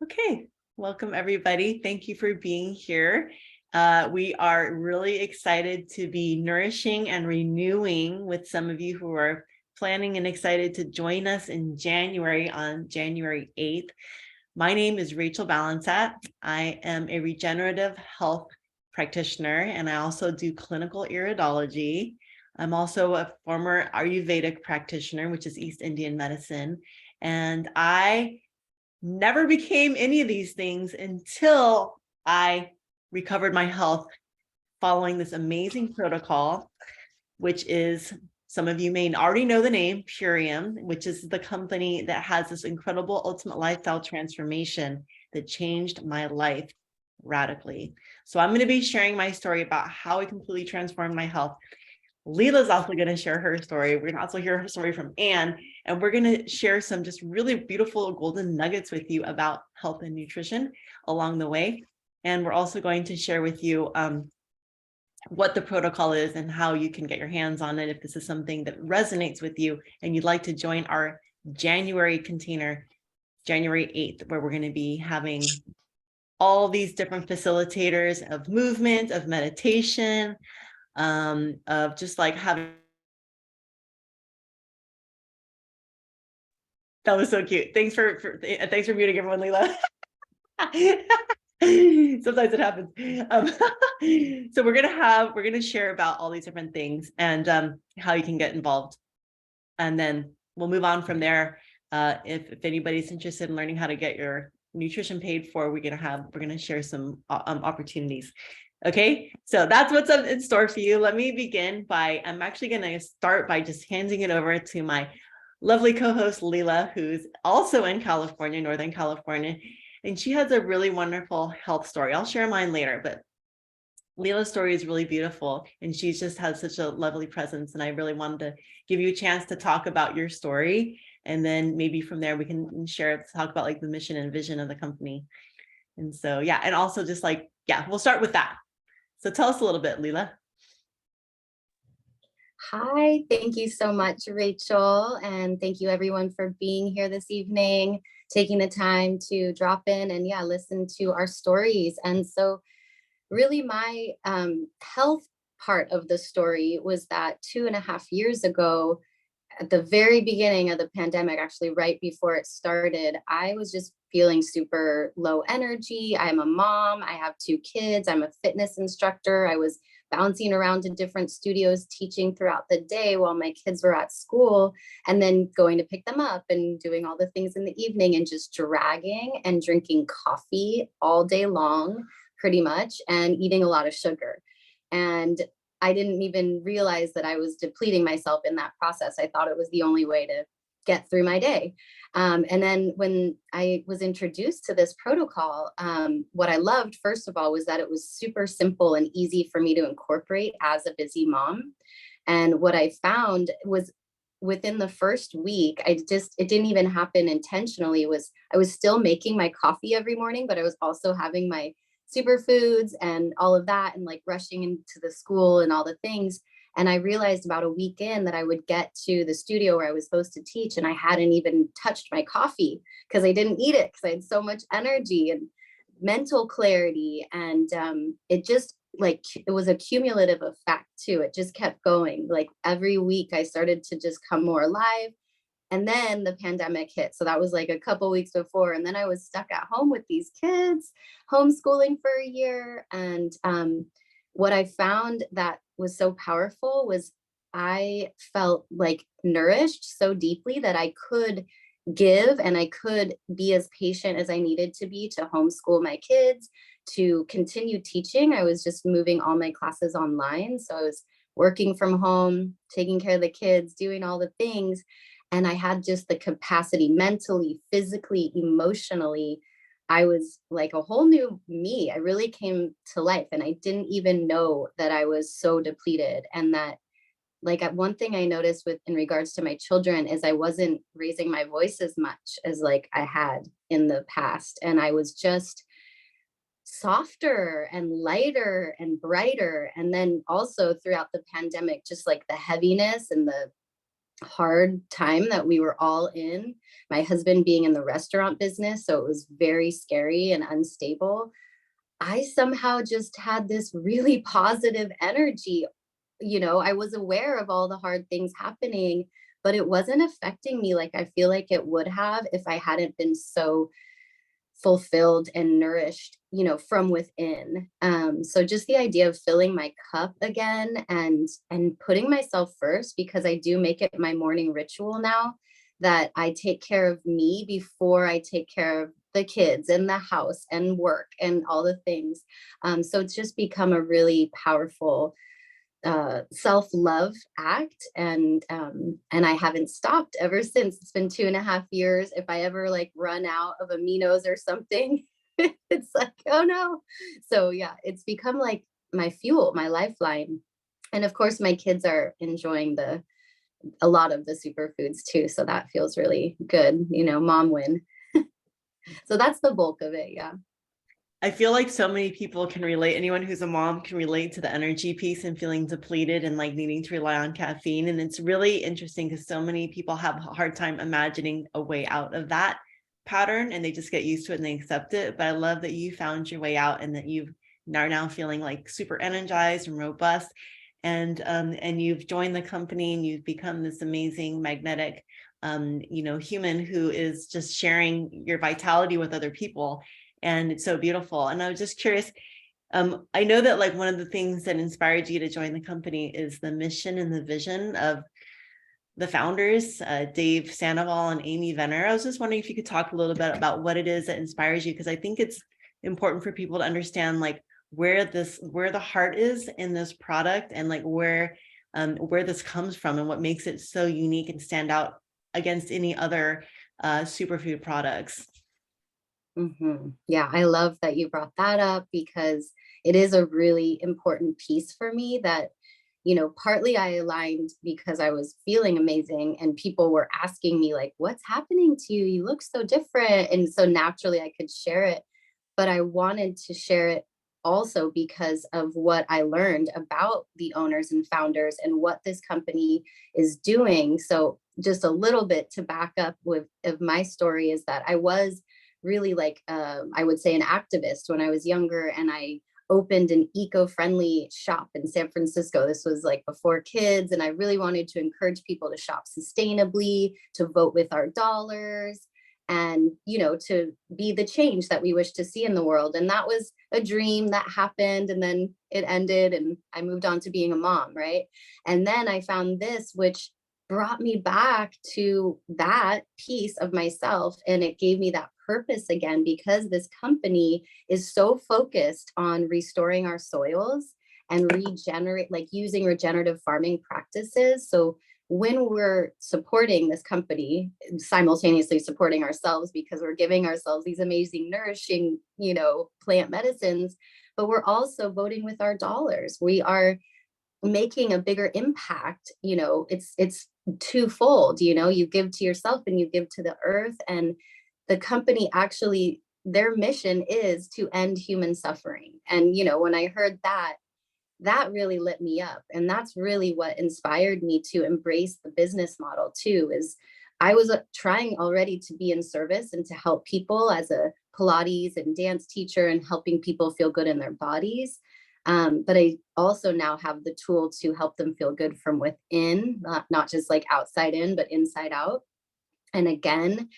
Okay, welcome everybody. Thank you for being here. We are really excited to be nourishing and renewing with some of you who are planning and excited to join us in January on January 8th. My name is Rachel Balansat. I am a regenerative health practitioner and I also do clinical iridology. I'm also a former Ayurvedic practitioner, which is East Indian medicine. And I never became any of these things until I recovered my health following this amazing protocol, which is, some of you may already know the name, Purium, which is the company that has this incredible ultimate lifestyle transformation that changed my life radically. So I'm going to be sharing my story about how I completely transformed my health. Leela's also going to share her story. We're going to also hear her story from Anne, and we're going to share some just really beautiful golden nuggets with you about health and nutrition along the way. And we're also going to share with you what the protocol is and how you can get your hands on it if this is something that resonates with you and you'd like to join our January container, January 8th, where we're going to be having all these different facilitators of movement, of meditation, of just like having. That was so cute. Thanks for muting everyone, Lela. Sometimes it happens. So we're gonna share about all these different things and how you can get involved, and then we'll move on from there. If anybody's interested in learning how to get your nutrition paid for, we're gonna share some opportunities. Okay, so that's what's up in store for you. Let me begin by, I'm actually gonna start by just handing it over to my lovely co-host Lela, who's also in California, Northern California, and she has a really wonderful health story. I'll share mine later, but Lela's story is really beautiful, and she just has such a lovely presence, and I really wanted to give you a chance to talk about your story, and then maybe from there we can talk about like the mission and vision of the company. And so, yeah, and also just like, yeah, we'll start with that. So tell us a little bit, Lela. Hi, thank you so much, Rachel. And thank you everyone for being here this evening, taking the time to drop in and listen to our stories. And so really my health part of the story was that 2.5 years ago, at the very beginning of the pandemic, actually right before it started, I was just feeling super low energy. I'm a mom, I have 2 kids, I'm a fitness instructor. I was bouncing around to different studios teaching throughout the day while my kids were at school, and then going to pick them up and doing all the things in the evening, and just dragging and drinking coffee all day long, pretty much, and eating a lot of sugar. And I didn't even realize that I was depleting myself in that process. I thought it was the only way to get through my day. And then when I was introduced to this protocol, what I loved, first of all, was that it was super simple and easy for me to incorporate as a busy mom. And what I found was within the first week, it didn't even happen intentionally. I was still making my coffee every morning, but I was also having my superfoods and all of that, and like rushing into the school and all the things. And I realized about a week in that I would get to the studio where I was supposed to teach, and I hadn't even touched my coffee because I didn't eat it because I had so much energy and mental clarity. And it just like, it was a cumulative effect too. It just kept going. Like every week I started to just come more alive. And then the pandemic hit. So that was like a couple weeks before. And then I was stuck at home with these kids, homeschooling for a year. And what I found that was so powerful was I felt like nourished so deeply that I could give and I could be as patient as I needed to be to homeschool my kids, to continue teaching. I was just moving all my classes online. So I was working from home, taking care of the kids, doing all the things. And I had just the capacity mentally, physically, emotionally. I was like a whole new me. I really came to life, and I didn't even know that I was so depleted. And that, like, one thing I noticed with in regards to my children is I wasn't raising my voice as much as like I had in the past. And I was just softer and lighter and brighter. And then also throughout the pandemic, just like the heaviness and the hard time that we were all in. My husband being in the restaurant business, so it was very scary and unstable. I somehow just had this really positive energy. I was aware of all the hard things happening, but it wasn't affecting me like I feel like it would have if I hadn't been so fulfilled and nourished, from within. So just the idea of filling my cup again and putting myself first, because I do make it my morning ritual now that I take care of me before I take care of the kids and the house and work and all the things. So it's just become a really powerful self-love act, and I haven't stopped ever since. It's been 2.5 years. If I ever like run out of aminos or something, it's like, oh no. So yeah, it's become like my fuel, my lifeline. And of course my kids are enjoying a lot of the superfoods too, so that feels really good, mom win. So that's the bulk of it. Yeah. I feel like so many people can relate. Anyone who's a mom can relate to the energy piece and feeling depleted and like needing to rely on caffeine. And it's really interesting because so many people have a hard time imagining a way out of that pattern, and they just get used to it and they accept it. But I love that you found your way out and that you are now feeling like super energized and robust. And you've joined the company and you've become this amazing magnetic human who is just sharing your vitality with other people. And it's so beautiful. And I was just curious, I know that like one of the things that inspired you to join the company is the mission and the vision of the founders, Dave Sandoval and Amy Venner. I was just wondering if you could talk a little bit about what it is that inspires you, because I think it's important for people to understand like where the heart is in this product, and like where this comes from and what makes it so unique and stand out against any other superfood products. Yeah, I love that you brought that up because it is a really important piece for me that, partly I aligned because I was feeling amazing and people were asking me, like, what's happening to you? You look so different. And so naturally I could share it. But I wanted to share it also because of what I learned about the owners and founders and what this company is doing. So just a little bit to back up with of my story is that I was really like I would say an activist when I was younger, and I opened an eco-friendly shop in San Francisco. This was like before kids, and I really wanted to encourage people to shop sustainably, to vote with our dollars, and to be the change that we wish to see in the world. And that was a dream that happened, and then it ended and I moved on to being a mom, right? And then I found this, which brought me back to that piece of myself, and it gave me that purpose again, because this company is so focused on restoring our soils and regenerate, like using regenerative farming practices. So when we're supporting this company, simultaneously supporting ourselves, because we're giving ourselves these amazing nourishing plant medicines, but we're also voting with our dollars. We are making a bigger impact. It's twofold. You give to yourself and you give to the earth. And the company actually, their mission is to end human suffering. And when I heard that, that really lit me up, and that's really what inspired me to embrace the business model too. Is I was trying already to be in service and to help people as a Pilates and dance teacher and helping people feel good in their bodies. But I also now have the tool to help them feel good from within, not just like outside in, but inside out. And again,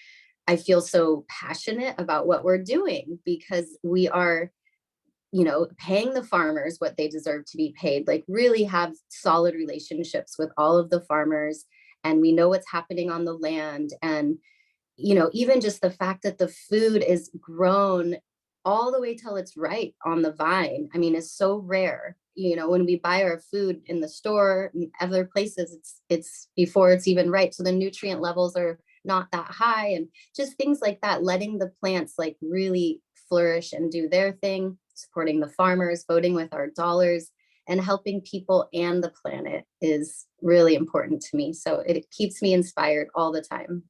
I feel so passionate about what we're doing because we are, paying the farmers what they deserve to be paid, like really have solid relationships with all of the farmers. And we know what's happening on the land. And, even just the fact that the food is grown all the way till it's ripe on the vine, I mean, is so rare. When we buy our food in the store and other places, it's before it's even ripe. So the nutrient levels are not that high, and just things like that, letting the plants like really flourish and do their thing, supporting the farmers, voting with our dollars, and helping people and the planet is really important to me. So it keeps me inspired all the time.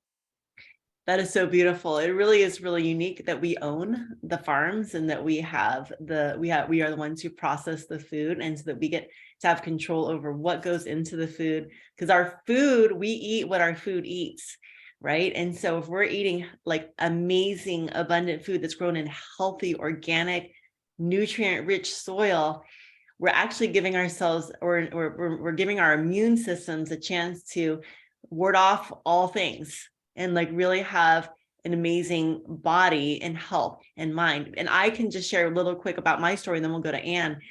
That is so beautiful. It really is really unique that we own the farms and that we are the ones who process the food, and so that we get to have control over what goes into the food, because our food, we eat what our food eats, right? And so if we're eating like amazing, abundant food that's grown in healthy, organic, nutrient-rich soil, we're actually giving ourselves, or we're giving our immune systems a chance to ward off all things and like really have an amazing body and health and mind. And I can just share a little quick about my story, and then we'll go to Anne,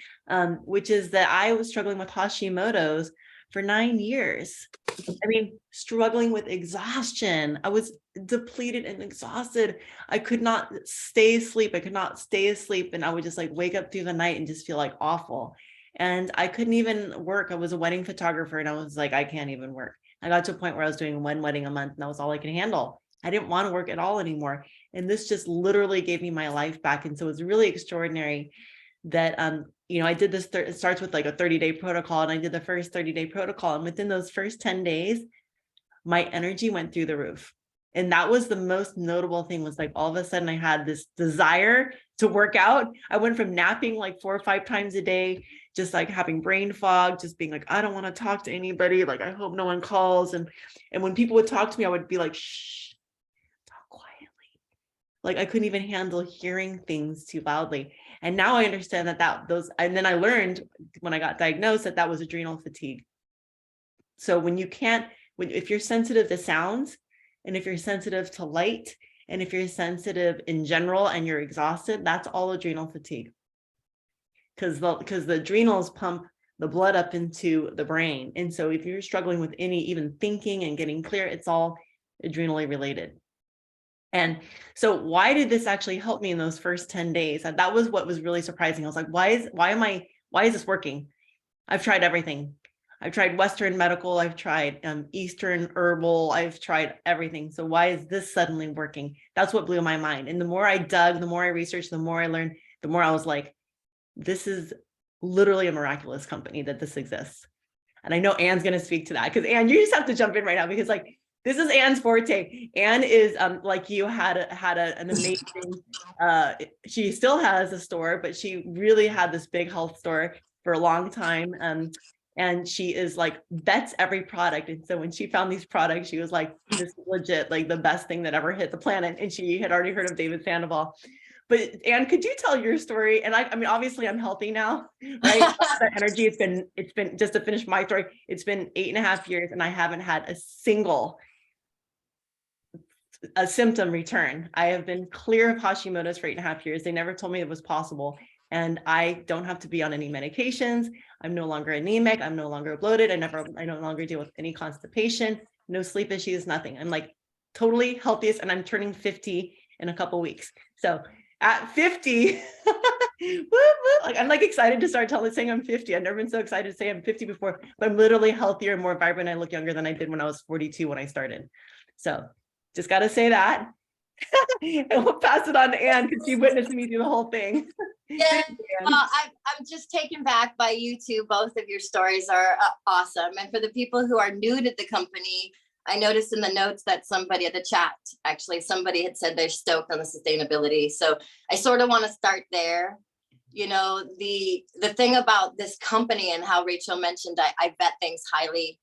which is that I was struggling with Hashimoto's for 9 years. I mean, struggling with exhaustion. I was depleted and exhausted. I could not stay asleep. I could not stay asleep. And I would just like wake up through the night and just feel like awful. And I couldn't even work. I was a wedding photographer, and I was like, I can't even work. I got to a point where I was doing one wedding a month, and that was all I could handle. I didn't want to work at all anymore. And this just literally gave me my life back. And so it's really extraordinary that, I did this, it starts with like a 30-day protocol, and I did the first 30-day protocol. And within those first 10 days, my energy went through the roof. And that was the most notable thing, was like all of a sudden I had this desire to work out. I went from napping like 4 or 5 times a day, just like having brain fog, just being like, I don't want to talk to anybody. Like, I hope no one calls. And when people would talk to me, I would be like, shh, talk quietly. Like I couldn't even handle hearing things too loudly. And now I understand and then I learned when I got diagnosed that was adrenal fatigue. So if you're sensitive to sounds, and if you're sensitive to light, and if you're sensitive in general and you're exhausted, that's all adrenal fatigue. Because the adrenals pump the blood up into the brain. And so if you're struggling with even thinking and getting clear, it's all adrenally related. And so why did this actually help me in those first 10 days? That was what was really surprising. I was like, why is this working? I've tried everything. I've tried Western medical, I've tried Eastern herbal, I've tried everything. So why is this suddenly working? That's what blew my mind. And the more I dug, the more I researched, the more I learned, the more I was like, this is literally a miraculous company that this exists. And I know Anne's going to speak to that, because Anne, you just have to jump in right now, because like, this is Anne's forte. Anne is like you had an amazing, she still has a store, but she really had this big health store for a long time. And she is like, vets every product. And so when she found these products, she was like, this is legit, like the best thing that ever hit the planet. And she had already heard of David Sandoval. But Anne, could you tell your story? And I mean, obviously I'm healthy now, right? The energy, it's been, just to finish my story, it's been 8.5 years and I haven't had a symptom return. I have been clear of Hashimoto's for 8.5 years. They never told me it was possible. And I don't have to be on any medications. I'm no longer anemic. I'm no longer bloated. I no longer deal with any constipation, no sleep issues, nothing. I'm like totally healthiest, and I'm turning 50 in a couple weeks. So at 50, like I'm like excited to start saying I'm 50. I've never been so excited to say I'm 50 before, but I'm literally healthier and more vibrant. I look younger than I did when I was 42 when I started. So just got to say that. And we'll pass it on to Anne, because she witnessed me do the whole thing. Yeah, I'm just taken back by you two. Both of your stories are awesome. And for the people who are new to the company, I noticed in the notes that somebody at the chat, actually somebody had said they're stoked on the sustainability. So I sort of want to start there. You know, the thing about this company and how Rachel mentioned, I vet things highly.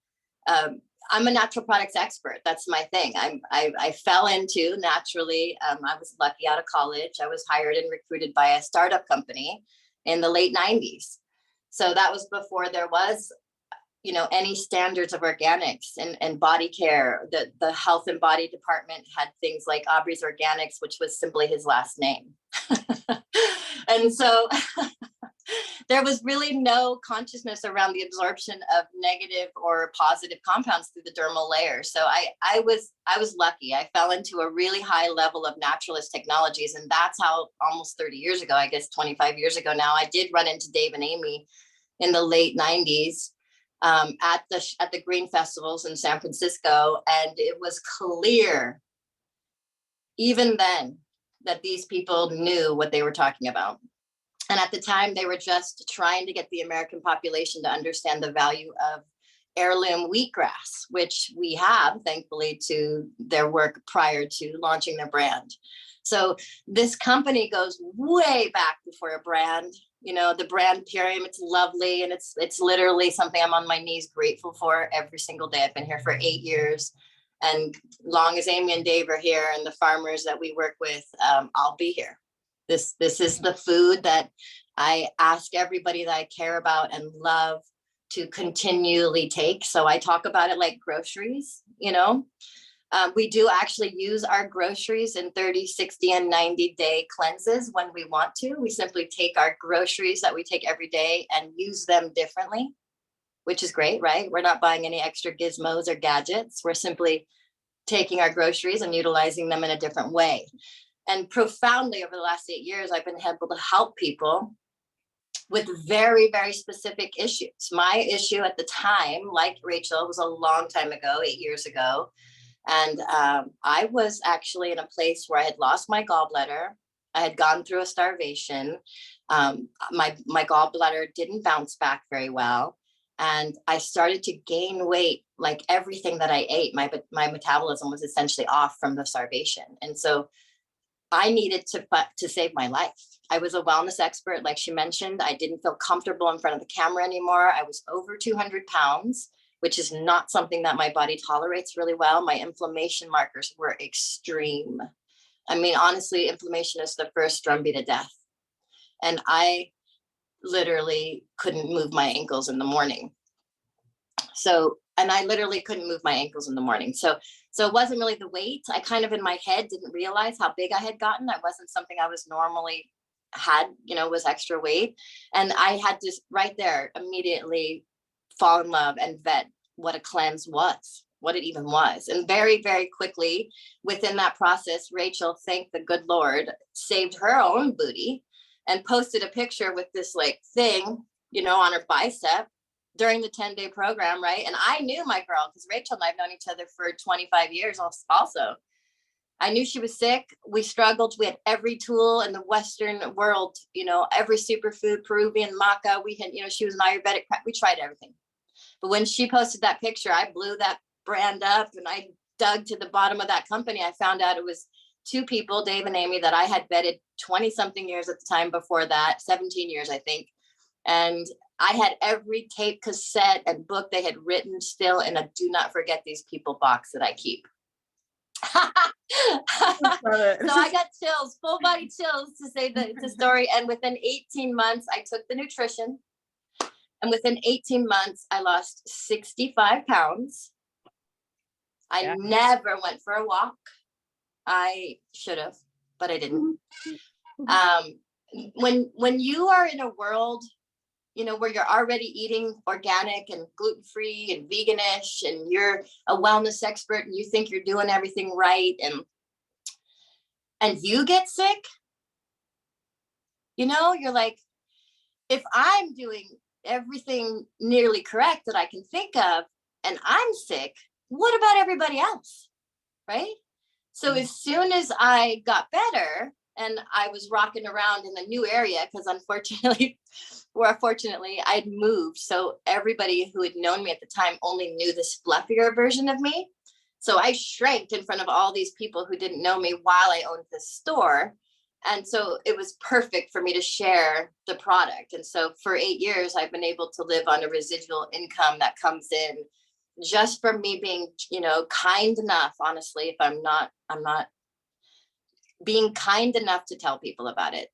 I'm a natural products expert. That's my thing. I fell into naturally. I was lucky out of college. I was hired and recruited by a startup company in the late 90s. So that was before there was, any standards of organics and body care. The health and body department had things like Aubrey's Organics, which was simply his last name. And so there was really no consciousness around the absorption of negative or positive compounds through the dermal layer. So I was lucky. I fell into a really high level of naturalist technologies. And that's how almost 30 years ago, I guess 25 years ago now, I did run into Dave and Amy in the late 90s at the green festivals in San Francisco. And it was clear even then that these people knew what they were talking about. And at the time, they were just trying to get the American population to understand the value of heirloom wheatgrass, which we have, thankfully, to their work prior to launching their brand. So this company goes way back before a brand. You know, the brand Purium, it's lovely. And it's literally something I'm on my knees grateful for every single day. I've been here for 8 years. And long as Amy and Dave are here and the farmers that we work with, I'll be here. This is the food that I ask everybody that I care about and love to continually take. So I talk about it like groceries, you know. We do actually use our groceries in 30, 60, and 90-day cleanses when we want to. We simply take our groceries that we take every day and use them differently, which is great, right? We're not buying any extra gizmos or gadgets. We're simply taking our groceries and utilizing them in a different way. And profoundly over the last 8 years, I've been able to help people with very, very specific issues. My issue at the time, like Rachel, was a long time ago, 8 years ago. And I was actually in a place where I had lost my gallbladder. I had gone through a starvation. My gallbladder didn't bounce back very well. And I started to gain weight, like everything that I ate. My metabolism was essentially off from the starvation. And so I needed to save my life. I was a wellness expert, like she mentioned. I didn't feel comfortable in front of the camera anymore. I was over 200 pounds, which is not something that my body tolerates really well. My inflammation markers were extreme. I mean, honestly, inflammation is the first drumbeat of death. And I literally couldn't move my ankles in the morning. And I literally couldn't move my ankles in the morning. So it wasn't really the weight. I kind of in my head didn't realize how big I had gotten. I wasn't something I was normally had, was extra weight. And I had to right there immediately fall in love and vet what a cleanse was, what it even was. And very, very quickly within that process, Rachel, thank the good Lord, saved her own booty and posted a picture with this like thing, on her bicep during the 10-day program, right? And I knew my girl, because Rachel and I have known each other for 25 years also. I knew she was sick. We struggled. We had every tool in the Western world, every superfood, Peruvian maca. We had, she was an Ayurvedic, we tried everything. But when she posted that picture, I blew that brand up and I dug to the bottom of that company. I found out it was 2 people, Dave and Amy, that I had vetted 20 something years at the time before that, 17 years, I think. And I had every tape, cassette, and book they had written still in a do not forget these people box that I keep. So I got chills, full body chills to say the story. And within 18 months, I took the nutrition. And within 18 months, I lost 65 pounds. I never went for a walk. I should have, but I didn't. When you are in a world, where you're already eating organic and gluten-free and veganish, and you're a wellness expert and you think you're doing everything right, and you get sick, you're like, if I'm doing everything nearly correct that I can think of, and I'm sick, what about everybody else? Right? So as soon as I got better and I was rocking around in a new area, because unfortunately, I'd moved. So everybody who had known me at the time only knew this fluffier version of me. So I shrank in front of all these people who didn't know me while I owned this store. And so it was perfect for me to share the product. And so for 8 years, I've been able to live on a residual income that comes in just from me being, kind enough, honestly, if I'm not being kind enough to tell people about it.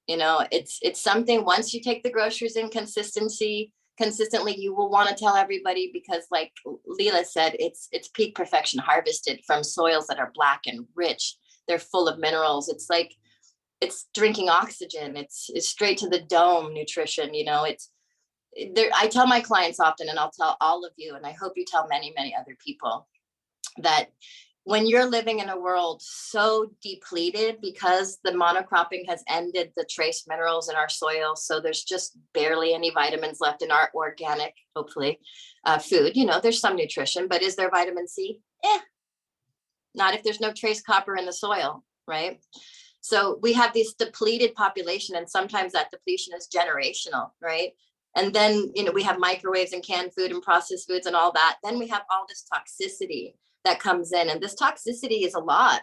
It's something, once you take the groceries in consistently, you will want to tell everybody, because like Lela said, it's peak perfection, harvested from soils that are black and rich. They're full of minerals. It's like, it's drinking oxygen. It's straight to the dome nutrition. It's there. I tell my clients often, and I'll tell all of you, and I hope you tell many, many other people, that when you're living in a world so depleted because the monocropping has ended the trace minerals in our soil, so there's just barely any vitamins left in our organic, hopefully, food. There's some nutrition, but is there vitamin C? Not if there's no trace copper in the soil, right? So we have this depleted population, and sometimes that depletion is generational, right? And then, we have microwaves and canned food and processed foods and all that. Then we have all this toxicity that comes in. And this toxicity is a lot,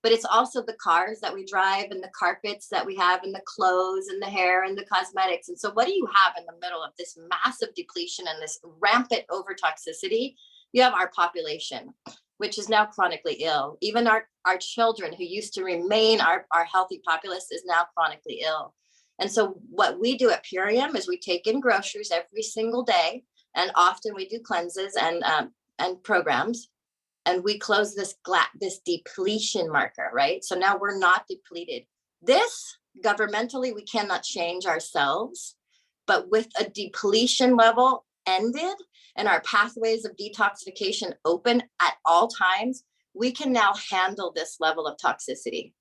but it's also the cars that we drive and the carpets that we have and the clothes and the hair and the cosmetics. And so what do you have in the middle of this massive depletion and this rampant over toxicity? You have our population, which is now chronically ill. Even our children who used to remain our healthy populace is now chronically ill. And so what we do at Purium is we take in groceries every single day, and often we do cleanses and programs, and we close this depletion marker, right? So now we're not depleted. This governmentally, we cannot change ourselves, but with a depletion level ended and our pathways of detoxification open at all times, we can now handle this level of toxicity.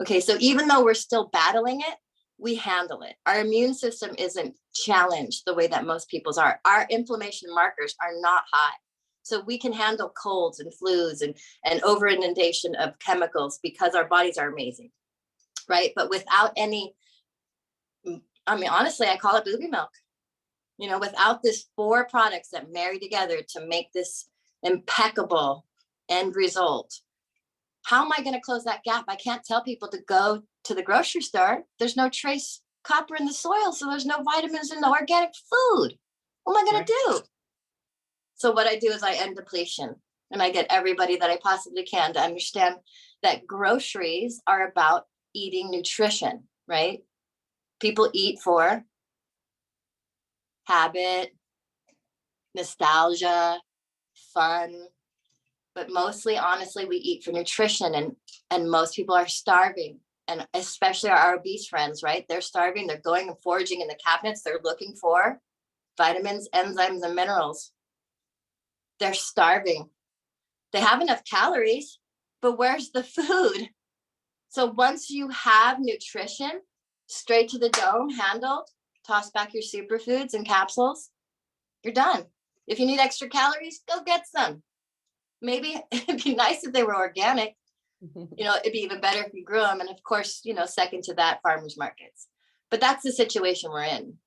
Okay, so even though we're still battling it, we handle it. Our immune system isn't challenged the way that most people's are. Our inflammation markers are not high. So we can handle colds and flus and over inundation of chemicals because our bodies are amazing, right? But without any, honestly, I call it booby milk. Without this 4 products that marry together to make this impeccable end result, how am I going to close that gap? I can't tell people to go to the grocery store. There's no trace copper in the soil, so there's no vitamins in the organic food. What am I going to do? So what I do is I end depletion, and I get everybody that I possibly can to understand that groceries are about eating nutrition, right? People eat for habit, nostalgia, fun, but mostly, honestly, we eat for nutrition, and most people are starving, and especially our obese friends, right? They're starving. They're going and foraging in the cabinets. They're looking for vitamins, enzymes, and minerals. They're starving. They have enough calories, but where's the food? So once you have nutrition straight to the dome, handled, toss back your superfoods and capsules, you're done. If you need extra calories, go get some. Maybe it'd be nice if they were organic. It'd be even better if you grew them. And of course, second to that, farmers markets. But that's the situation we're in.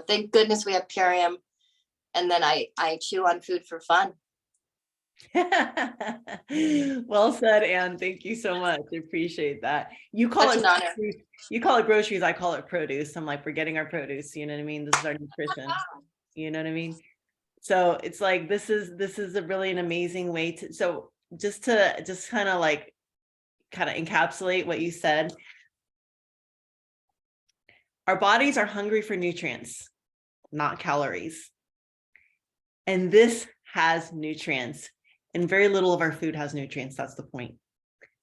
Thank goodness we have Purium. And then I chew on food for fun. Well said, Anne. Thank you so much. I appreciate that. You call it groceries. I call it produce. I'm like, we're getting our produce. You know what I mean? This is our nutrition. You know what I mean? So it's like, this is a really an amazing way to, so just kind of encapsulate what you said. Our bodies are hungry for nutrients, not calories. And this has nutrients, and very little of our food has nutrients. That's the point.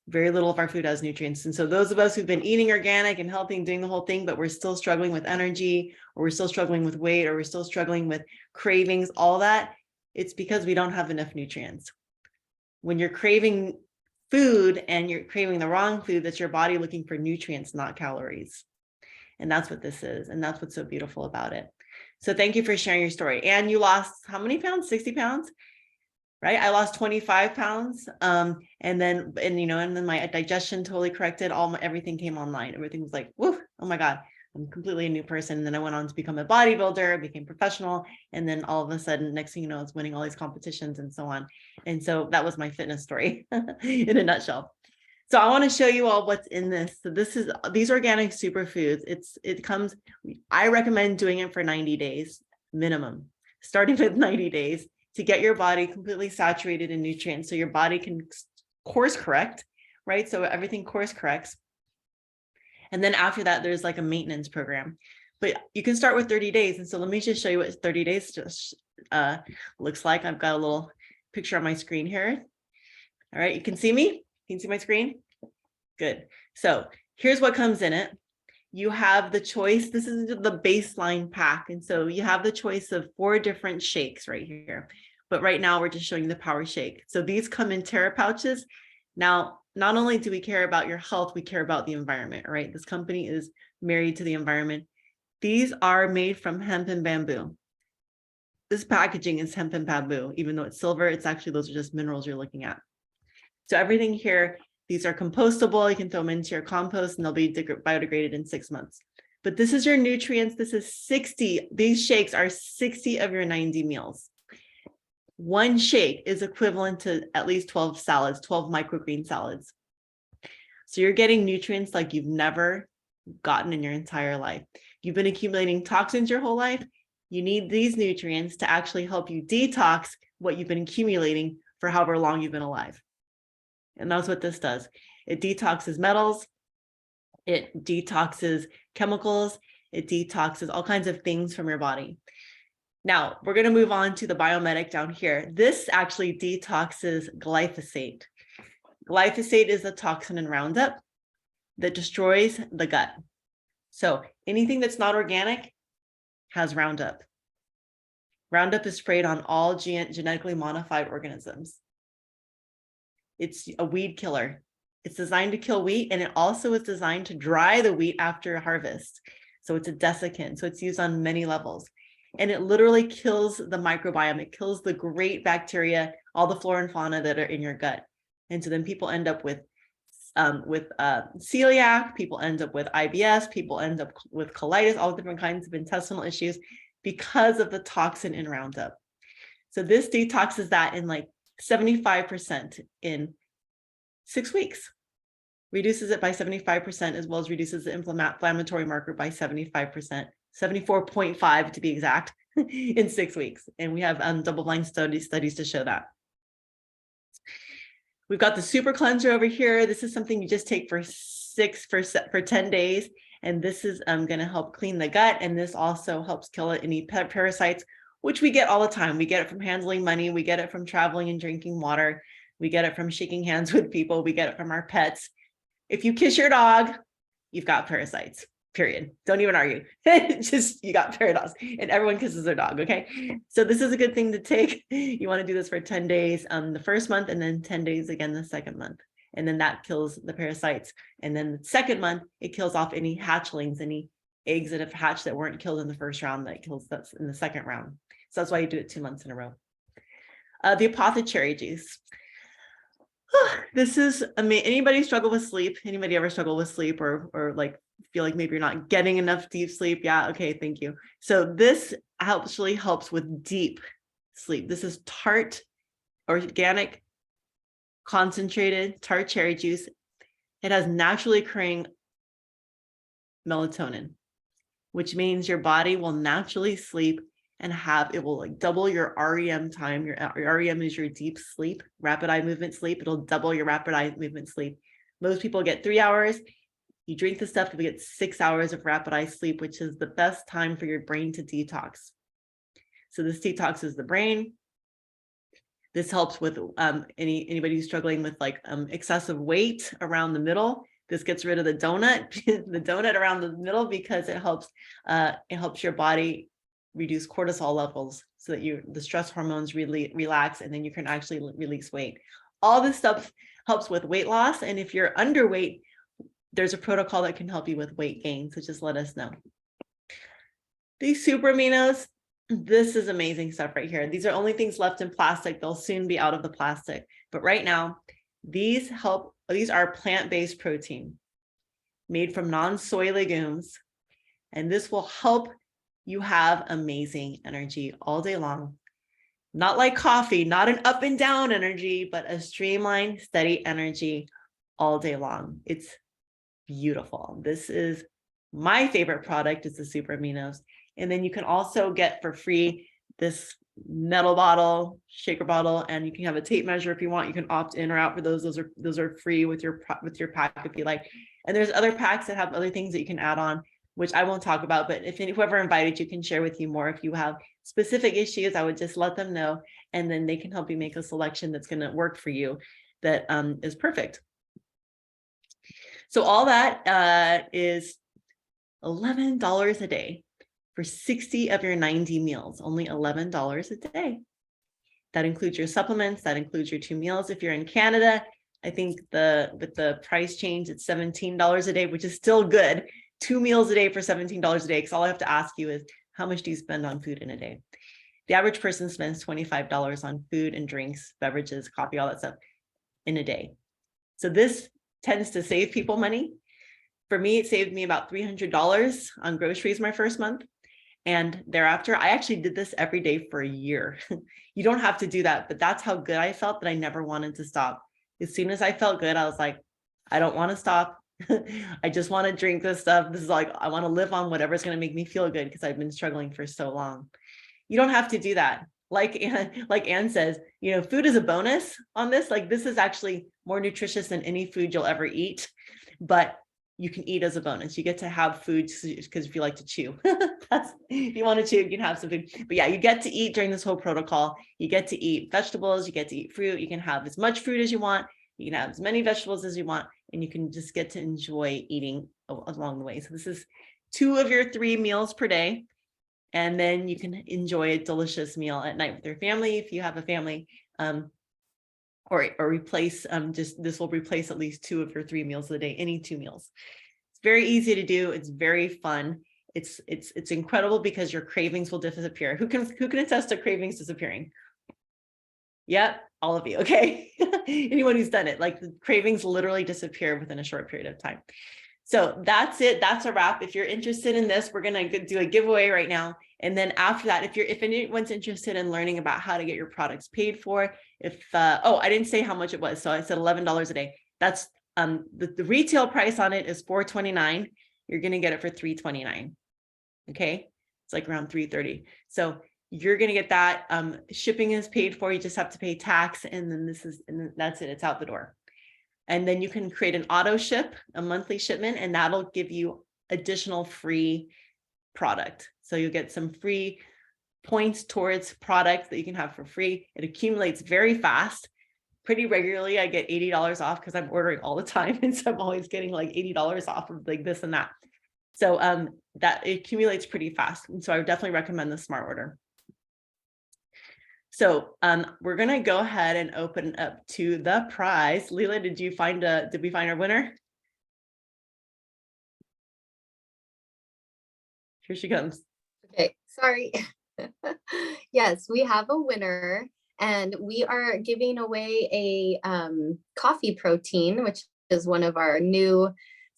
Very little of our food has nutrients. And so those of us who've been eating organic and healthy and doing the whole thing, but we're still struggling with energy, or we're still struggling with weight, or we're still struggling with cravings, all that, it's because we don't have enough nutrients. When you're craving food and you're craving the wrong food, that's your body looking for nutrients, not calories. And that's what this is. And that's what's so beautiful about it. So thank you for sharing your story. And you lost how many pounds? 60 pounds, right? I lost 25 pounds. And then my digestion totally corrected. Everything came online. Everything was like, whoa, oh my God, I'm completely a new person. And then I went on to become a bodybuilder, became professional. And then all of a sudden, next thing you know, I was winning all these competitions and so on. And so that was my fitness story in a nutshell. So I want to show you all what's in this. So these organic superfoods. I recommend doing it for 90 days minimum, starting with 90 days to get your body completely saturated in nutrients so your body can course correct, right? So everything course corrects. And then after that, there's like a maintenance program, but you can start with 30 days. And so let me just show you what 30 days just looks like. I've got a little picture on my screen here. All right, you can see me? Can you see my screen? Good. So here's what comes in it. You have the choice. This is the baseline pack. And so you have the choice of 4 different shakes right here. But right now we're just showing you the power shake. So these come in Terra pouches. Now, not only do we care about your health, we care about the environment, right? This company is married to the environment. These are made from hemp and bamboo. This packaging is hemp and bamboo, even though it's silver, those are just minerals you're looking at. So everything here, these are compostable. You can throw them into your compost and they'll be biodegraded in 6 months. But this is your nutrients. This is 60. These shakes are 60 of your 90 meals. One shake is equivalent to at least 12 salads, 12 microgreen salads. So you're getting nutrients like you've never gotten in your entire life. You've been accumulating toxins your whole life. You need these nutrients to actually help you detox what you've been accumulating for however long you've been alive. And that's what this does. It detoxes metals. It detoxes chemicals. It detoxes all kinds of things from your body. Now, we're going to move on to the biomedic down here. This actually detoxes glyphosate. Glyphosate is a toxin in Roundup that destroys the gut. So anything that's not organic has Roundup. Roundup is sprayed on all genetically modified organisms. It's a weed killer. It's designed to kill wheat, and it also is designed to dry the wheat after harvest. So it's a desiccant. So it's used on many levels. And it literally kills the microbiome. It kills the great bacteria, all the flora and fauna that are in your gut. And so then people end up with celiac, people end up with IBS, people end up with colitis, all different kinds of intestinal issues because of the toxin in Roundup. So this detoxes that in like 75% in 6 weeks. Reduces it by 75%, as well as reduces the inflammatory marker by 75%, 74.5 to be exact, in 6 weeks. And we have double-blind studies to show that. We've got the super cleanser over here. This is something you just take for 10 days. And this is going to help clean the gut. And this also helps kill any parasites, which we get all the time. We get it from handling money. We get it from traveling and drinking water. We get it from shaking hands with people. We get it from our pets. If you kiss your dog, you've got parasites, period. Don't even argue. Just, you got parasites, and everyone kisses their dog, okay? So this is a good thing to take. You want to do this for 10 days the first month, and then 10 days again the second month. And then that kills the parasites. And then the second month, it kills off any hatchlings, any eggs that have hatched that weren't killed in the first round, that kills that in the second round. So that's why you do it 2 months in a row. The apothecary juice. This is anybody struggle with sleep? Anybody ever struggle with sleep or like feel like maybe you're not getting enough deep sleep? Yeah, okay, thank you. So this actually helps with deep sleep. This is tart, organic, concentrated tart cherry juice. It has naturally occurring melatonin, which means your body will naturally sleep and it will like double your REM time. Your REM is your deep sleep, rapid eye movement sleep. It'll double your rapid eye movement sleep. Most people get 3 hours. You drink the stuff, you get 6 hours of rapid eye sleep, which is the best time for your brain to detox. So this detoxes the brain. This helps with anybody who's struggling with like excessive weight around the middle. This gets rid of the donut, the donut around the middle, because it helps your body reduce cortisol levels so that the stress hormones really relax, and then you can actually release weight. All this stuff helps with weight loss. And if you're underweight, there's a protocol that can help you with weight gain. So just let us know. These super aminos, this is amazing stuff right here. These are only things left in plastic. They'll soon be out of the plastic. But right now, these are plant-based protein made from non-soy legumes. And this will help you have amazing energy all day long. Not like coffee, not an up and down energy, but a streamlined, steady energy all day long. It's beautiful. This is my favorite product, is the super aminos. And then you can also get for free this metal bottle, shaker bottle, and you can have a tape measure if you want. You can opt in or out for those. Those are free with your pack if you like. And there's other packs that have other things that you can add on, which I won't talk about, but if whoever invited you can share with you more. If you have specific issues, I would just let them know, and then they can help you make a selection that's going to work for you, that is perfect. So all that is $11 a day for 60 of your 90 meals, only $11 a day. That includes your supplements, that includes your 2 meals. If you're in Canada, I think with the price change, it's $17 a day, which is still good. 2 meals a day for $17 a day, because all I have to ask you is, how much do you spend on food in a day? The average person spends $25 on food and drinks, beverages, coffee, all that stuff in a day. So this tends to save people money. For me, it saved me about $300 on groceries my first month. And thereafter, I actually did this every day for a year. You don't have to do that, but that's how good I felt that I never wanted to stop. As soon as I felt good, I was like, I don't want to stop. I just want to drink this stuff. This is like, I want to live on whatever's going to make me feel good because I've been struggling for so long. You don't have to do that. Like Anne says, food is a bonus on this. Like this is actually more nutritious than any food you'll ever eat, but you can eat as a bonus. You get to have food because if you like to chew, if you want to chew, you can have some food. But yeah, you get to eat during this whole protocol. You get to eat vegetables, you get to eat fruit. You can have as much fruit as you want. You can have as many vegetables as you want, and you can just get to enjoy eating along the way. So this is 2 of your 3 meals per day. And then you can enjoy a delicious meal at night with your family if you have a family, or replace this will replace at least 2 of your 3 meals a day, any 2 meals. It's very easy to do. It's very fun. It's incredible because your cravings will disappear. Who can attest to cravings disappearing? Yep, all of you. Okay. Anyone who's done it, like the cravings literally disappear within a short period of time. So that's it. That's a wrap. If you're interested in this, we're going to do a giveaway right now. And then after that, if anyone's interested in learning about how to get your products paid for, I didn't say how much it was. So I said $11 a day. That's the retail price on it is $4.29. You're going to get it for $3.29. Okay. It's like around $3.30. So you're going to get that. Shipping is paid for. You just have to pay tax. And then that's it. It's out the door. And then you can create an auto ship, a monthly shipment, and that'll give you additional free product. So you'll get some free points towards products that you can have for free. It accumulates very fast. Pretty regularly, I get $80 off because I'm ordering all the time. And so I'm always getting like $80 off of like this and that. So that it accumulates pretty fast. And so I would definitely recommend the Smart Order. So we're going to go ahead and open up to the prize. Lela, did we find our winner? Here she comes. Okay, sorry. Yes, we have a winner, and we are giving away a coffee protein, which is one of our new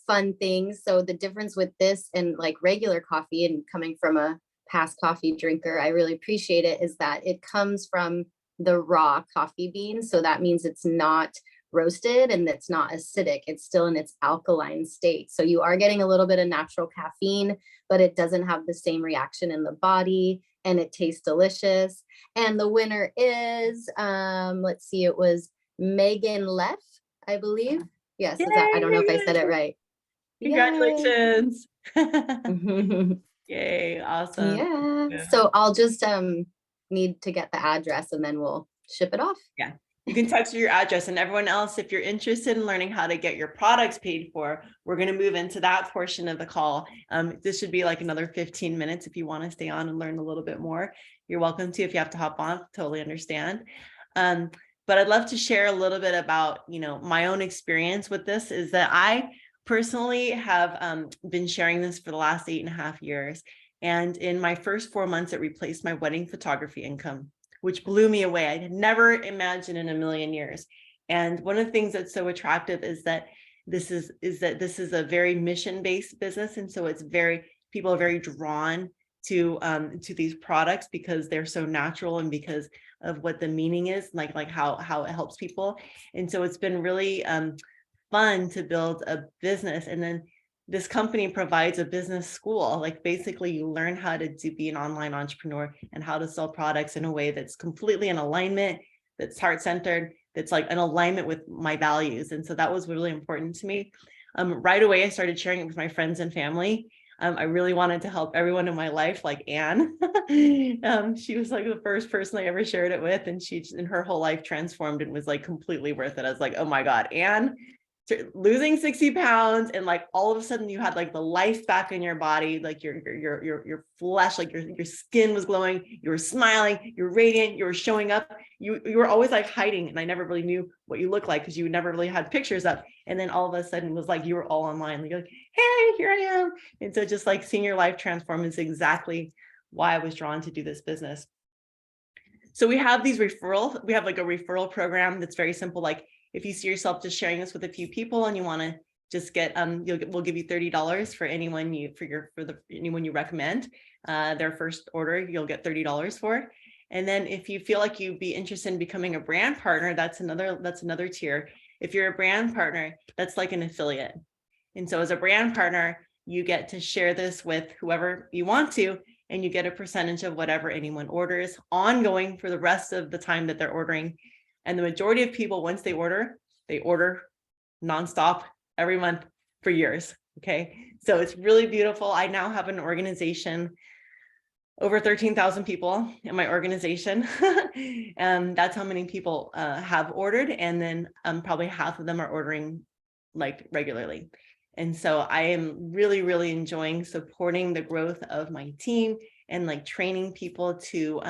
fun things. So the difference with this and like regular coffee, and coming from a past coffee drinker, I really appreciate it, is that it comes from the raw coffee beans. So that means it's not roasted and it's not acidic. It's still in its alkaline state. So you are getting a little bit of natural caffeine, but it doesn't have the same reaction in the body, and it tastes delicious. And the winner is, let's see, it was Megan Leff, I believe. Yes, I don't know if I said it right. Congratulations. Yay, awesome. Yeah. So I'll just need to get the address and then we'll ship it off. Yeah. You can text your address, and everyone else, if you're interested in learning how to get your products paid for, we're going to move into that portion of the call. This should be like another 15 minutes. If you want to stay on and learn a little bit more, you're welcome to. If you have to hop on, totally understand. But I'd love to share a little bit about, my own experience with this. Is that I personally have been sharing this for the last 8.5 years. And in my first 4 months, it replaced my wedding photography income, which blew me away. I had never imagined in a million years. And one of the things that's so attractive is that this is a very mission-based business. And so people are very drawn to these products because they're so natural and because of what the meaning is, like how it helps people. And so it's been really fun to build a business. And then this company provides a business school. Like basically you learn how to be an online entrepreneur and how to sell products in a way that's completely in alignment, that's heart-centered, that's like in alignment with my values. And so that was really important to me. Right away, I started sharing it with my friends and family. I really wanted to help everyone in my life, like Anne. She was like the first person I ever shared it with, and her whole life transformed and was like completely worth it. I was like, oh my God, Anne, losing 60 pounds, and like all of a sudden you had like the life back in your body, like your flesh, like your skin was glowing, you were smiling, you're radiant, you were showing up. You were always like hiding, and I never really knew what you looked like because you never really had pictures up. And then all of a sudden it was like you were all online. You're like, hey, here I am. And so just like seeing your life transform is exactly why I was drawn to do this business. So we have like a referral program that's very simple. Like if you see yourself just sharing this with a few people and you want to just get, we'll give you $30 for anyone anyone you recommend. Their first order, you'll get $30 for. And then if you feel like you'd be interested in becoming a brand partner, that's another tier. If you're a brand partner, that's like an affiliate. And so as a brand partner, you get to share this with whoever you want to, and you get a percentage of whatever anyone orders ongoing for the rest of the time that they're ordering. And the majority of people, once they order nonstop every month for years. Okay. So it's really beautiful. I now have an organization, over 13,000 people in my organization. And that's how many people have ordered. And then probably half of them are ordering like regularly. And so I am really, really enjoying supporting the growth of my team and like training people to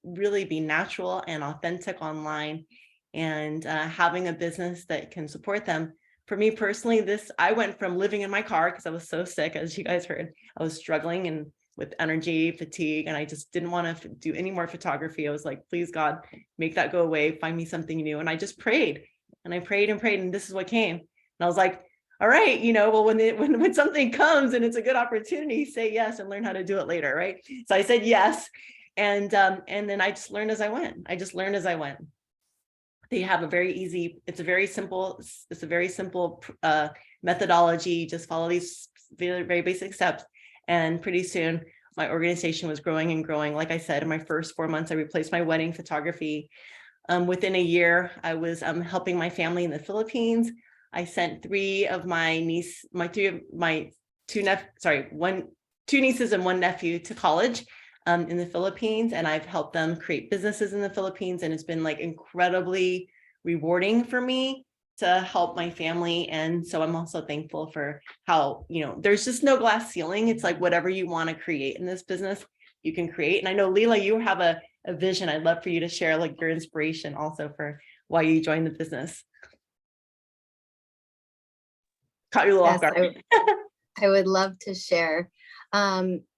really be natural and authentic online, and having a business that can support them. For me personally, I went from living in my car because I was so sick, as you guys heard. I was struggling and with energy fatigue, and I just didn't want to do any more photography. I was like, please God, make that go away, find me something new. And I just prayed and I prayed and prayed, and this is what came. And I was like, all right, well, when something comes and it's a good opportunity, say yes and learn how to do it later, right? So I said yes, and then I just learned as I went. They have it's a very simple methodology. Just follow these very, very basic steps. And pretty soon my organization was growing and growing. Like I said, in my first 4 months, I replaced my wedding photography. Within a year, I was helping my family in the Philippines. I sent two nieces and one nephew to college in the Philippines, and I've helped them create businesses in the Philippines, and it's been like incredibly rewarding for me to help my family. And so I'm also thankful for how, there's just no glass ceiling. It's like whatever you want to create in this business, you can create. And I know, Lela, you have a vision. I'd love for you to share like your inspiration also for why you joined the business. Caught you a little off guard. I would love to share.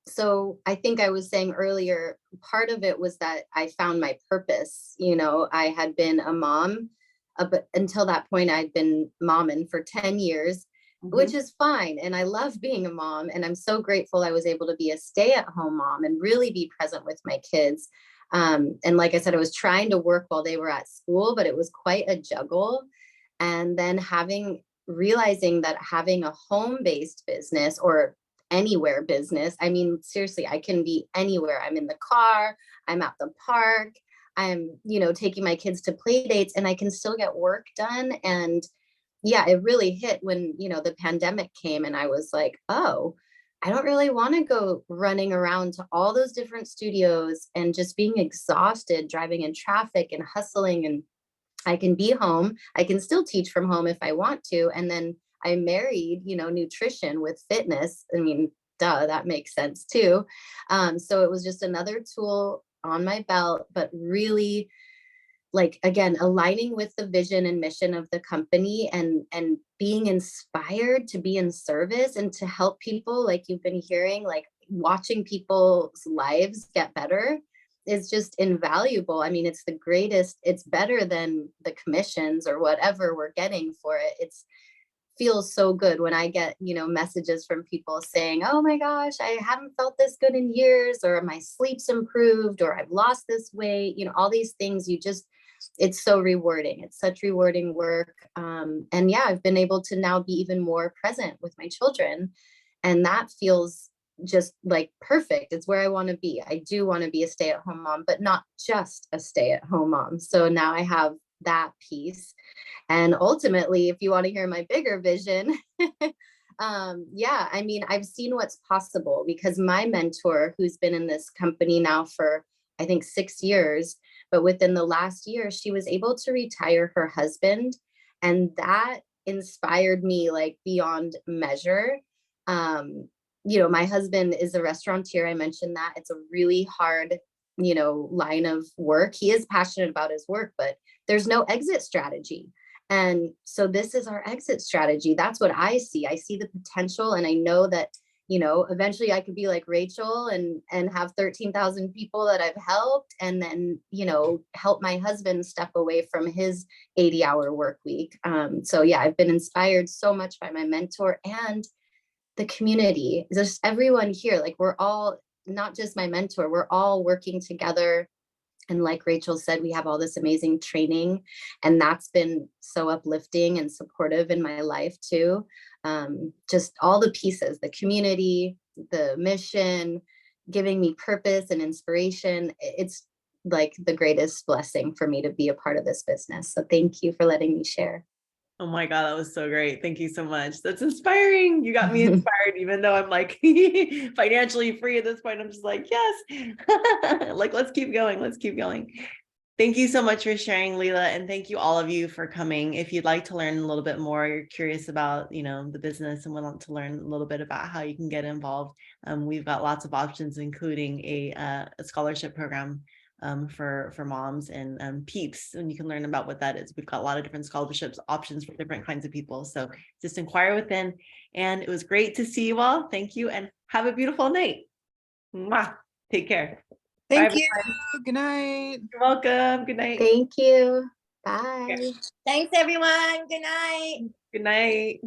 So I think I was saying earlier, part of it was that I found my purpose. I had been a mom, but until that point, I'd been momming for 10 years, which is fine. And I love being a mom. And I'm so grateful I was able to be a stay-at-home mom and really be present with my kids. And like I said, I was trying to work while they were at school, but it was quite a juggle. And then realizing that having a home-based business or anywhere business, I mean, seriously, I can be anywhere. I'm in the car, I'm at the park, I'm, taking my kids to play dates, and I can still get work done. And yeah, it really hit when, the pandemic came, and I was like, oh, I don't really want to go running around to all those different studios and just being exhausted, driving in traffic and hustling. And I can be home. I can still teach from home if I want to. And then I married, nutrition with fitness. I mean, duh, that makes sense too. So it was just another tool on my belt, but really, like, again, aligning with the vision and mission of the company, and being inspired to be in service and to help people, like you've been hearing, like watching people's lives get better is just invaluable. I mean, it's the greatest. It's better than the commissions or whatever we're getting for it. It's feels so good when I get, messages from people saying, oh my gosh, I haven't felt this good in years, or my sleep's improved, or I've lost this weight, all these things. It's so rewarding. It's such rewarding work. And yeah, I've been able to now be even more present with my children. And that feels just like perfect. It's where I want to be. I do want to be a stay-at-home mom, but not just a stay-at-home mom. So now I have that piece. And ultimately, if you want to hear my bigger vision, yeah, I mean, I've seen what's possible, because my mentor, who's been in this company now for, I think, 6 years, but within the last year, she was able to retire her husband. And that inspired me like beyond measure. My husband is a restaurateur. I mentioned that. It's a really hard, line of work. He is passionate about his work, but there's no exit strategy. And so this is our exit strategy. That's what I see. I see the potential, and I know that you know, eventually I could be like Rachel and have 13,000 people that I've helped, and then, you know, help my husband step away from his 80-hour work week. So yeah, I've been inspired so much by my mentor and the community. Just everyone here, like we're all, not just my mentor, we're all working together. And like Rachel said, we have all this amazing training, and that's been so uplifting and supportive in my life too. Just all the pieces, the community, the mission, giving me purpose and inspiration. It's like the greatest blessing for me to be a part of this business. So thank you for letting me share. Oh my God, that was so great. Thank you so much. That's inspiring. You got me inspired, even though I'm like financially free at this point. I'm just like, yes, like, let's keep going. Let's keep going. Thank you so much for sharing, Lela. And thank you all of you for coming. If you'd like to learn a little bit more, you're curious about, you know, the business and want to learn a little bit about how you can get involved. We've got lots of options, including a scholarship program for moms and PEEPs, and you can learn about what that is. We've got a lot of different scholarships options for different kinds of people. So just inquire within. And it was great to see you all. Thank you, and have a beautiful night. Mwah. Take care. Thank Bye, you. everyone. Good night. You're welcome. Good night. Thank you. Bye. Thanks, everyone. Good night. Good night.